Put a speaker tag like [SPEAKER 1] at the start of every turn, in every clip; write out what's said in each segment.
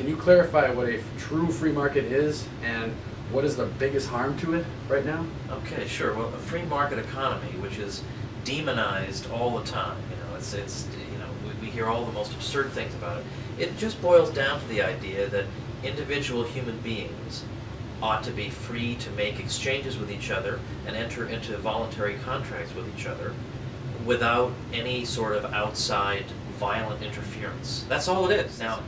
[SPEAKER 1] Can you clarify what a true free market is and what is the biggest harm to it right now?
[SPEAKER 2] Okay, sure. Well, a free market economy, which is demonized all the time, it's we hear all the most absurd things about it. It just boils down to the idea that individual human beings ought to be free to make exchanges with each other and enter into voluntary contracts with each other without any sort of outside violent interference. That's all it is. Now,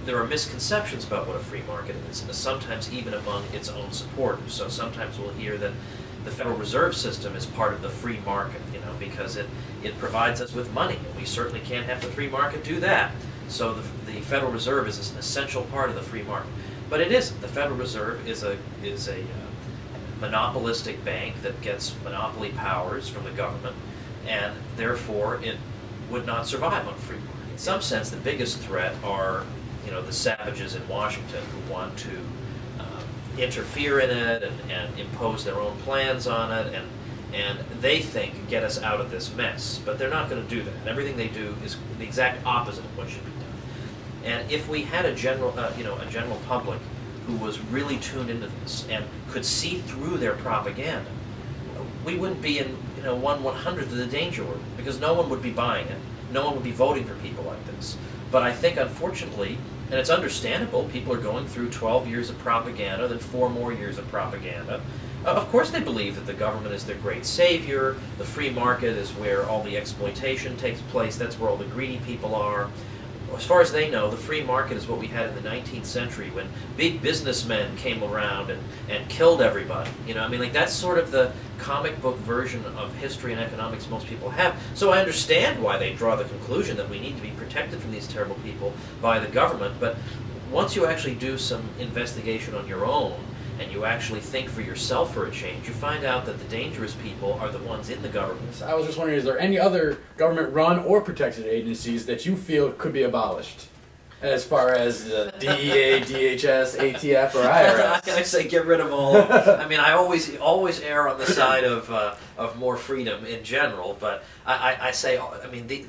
[SPEAKER 2] there are misconceptions about what a free market is, sometimes even among its own supporters. So sometimes we'll hear that the Federal Reserve System is part of the free market, because it provides us with money, and we certainly can't have the free market do that. So the Federal Reserve is an essential part of the free market. But it isn't. The Federal Reserve is a monopolistic bank that gets monopoly powers from the government, and therefore it would not survive on a free market. In some sense, the biggest threat are the savages in Washington who want to interfere in it and impose their own plans on it, and they think get us out of this mess. But they're not going to do that. Everything they do is the exact opposite of what should be done. And if we had a general public who was really tuned into this and could see through their propaganda, we wouldn't be in 1/100th of the danger we're in, because no one would be buying it. No one would be voting for people like this. But I think, unfortunately, and it's understandable, people are going through 12 years of propaganda, then 4 more years of propaganda. Of course they believe that the government is their great savior, the free market is where all the exploitation takes place, that's where all the greedy people are. As far as they know, the free market is what we had in the 19th century when big businessmen came around and killed everybody. That's sort of the comic book version of history and economics most people have. So I understand why they draw the conclusion that we need to be protected from these terrible people by the government, but once you actually do some investigation on your own, and you actually think for yourself for a change, you find out that the dangerous people are the ones in the government.
[SPEAKER 1] I was just wondering, is there any other government-run or protected agencies that you feel could be abolished? As far as the DEA, DHS, ATF, or IRS?
[SPEAKER 2] I say get rid of all of them. I always err on the side of more freedom in general, but I say,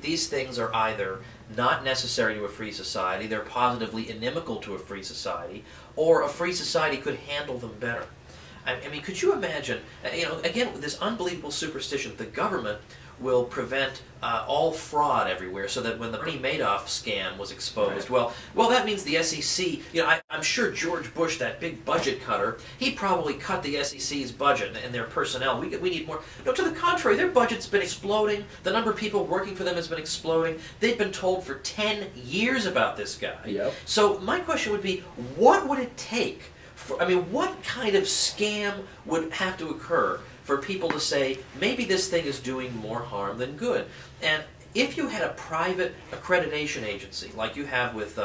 [SPEAKER 2] these things are either not necessary to a free society, they're positively inimical to a free society, or a free society could handle them better. Could you imagine, again, with this unbelievable superstition, the government will prevent all fraud everywhere, so that when the Bernie Madoff scam was exposed, well, that means the SEC, I'm sure George Bush, that big budget cutter, he probably cut the SEC's budget and their personnel. We need more. No, to the contrary, their budget's been exploding. The number of people working for them has been exploding. They've been told for 10 years about this guy.
[SPEAKER 1] Yep.
[SPEAKER 2] So my question would be, what would it take what kind of scam would have to occur for people to say, maybe this thing is doing more harm than good? And if you had a private accreditation agency, like you have with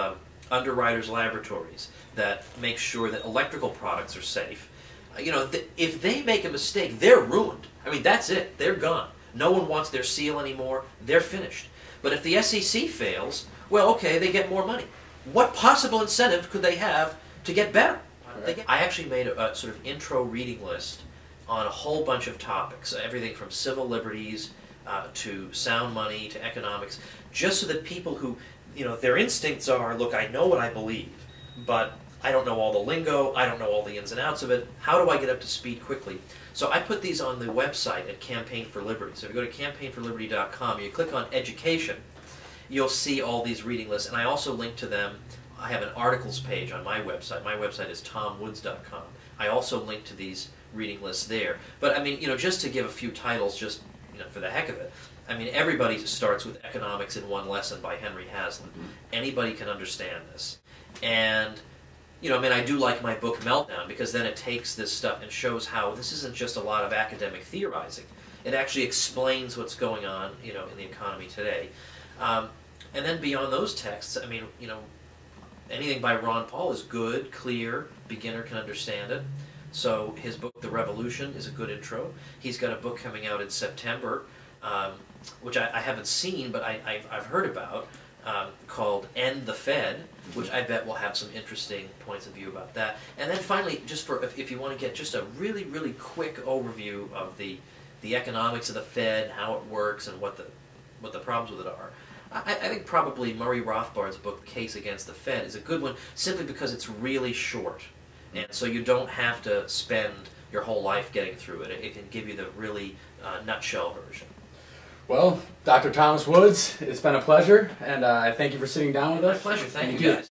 [SPEAKER 2] Underwriters Laboratories, that makes sure that electrical products are safe, if they make a mistake, they're ruined. That's it. They're gone. No one wants their seal anymore. They're finished. But if the SEC fails, well, okay, they get more money. What possible incentive could they have to get better? I actually made a sort of intro reading list on a whole bunch of topics, everything from civil liberties to sound money to economics, just so that people who, their instincts are, look, I know what I believe, but I don't know all the lingo, I don't know all the ins and outs of it, how do I get up to speed quickly? So I put these on the website at Campaign for Liberty. So if you go to campaignforliberty.com, you click on Education, you'll see all these reading lists, and I also link to them. I have an articles page on my website. My website is tomwoods.com. I also link to these reading lists there. But just to give a few titles, just for the heck of it, everybody starts with Economics in One Lesson by Henry Hazlitt. Anybody can understand this. And I do like my book Meltdown, because then it takes this stuff and shows how this isn't just a lot of academic theorizing. It actually explains what's going on, in the economy today. And then beyond those texts, anything by Ron Paul is good, clear, beginner can understand it. So his book, The Revolution, is a good intro. He's got a book coming out in September, which I haven't seen, but I've heard about, called End the Fed, which I bet will have some interesting points of view about that. And then finally, just for if you want to get just a really, really quick overview of the economics of the Fed, how it works, and what the problems with it are, I think probably Murray Rothbard's book, Case Against the Fed, is a good one simply because it's really short. And so you don't have to spend your whole life getting through it. It can give you the really nutshell version.
[SPEAKER 1] Well, Dr. Thomas Woods, it's been a pleasure, and I thank you for sitting down with us.
[SPEAKER 2] My pleasure. Thank you, guys.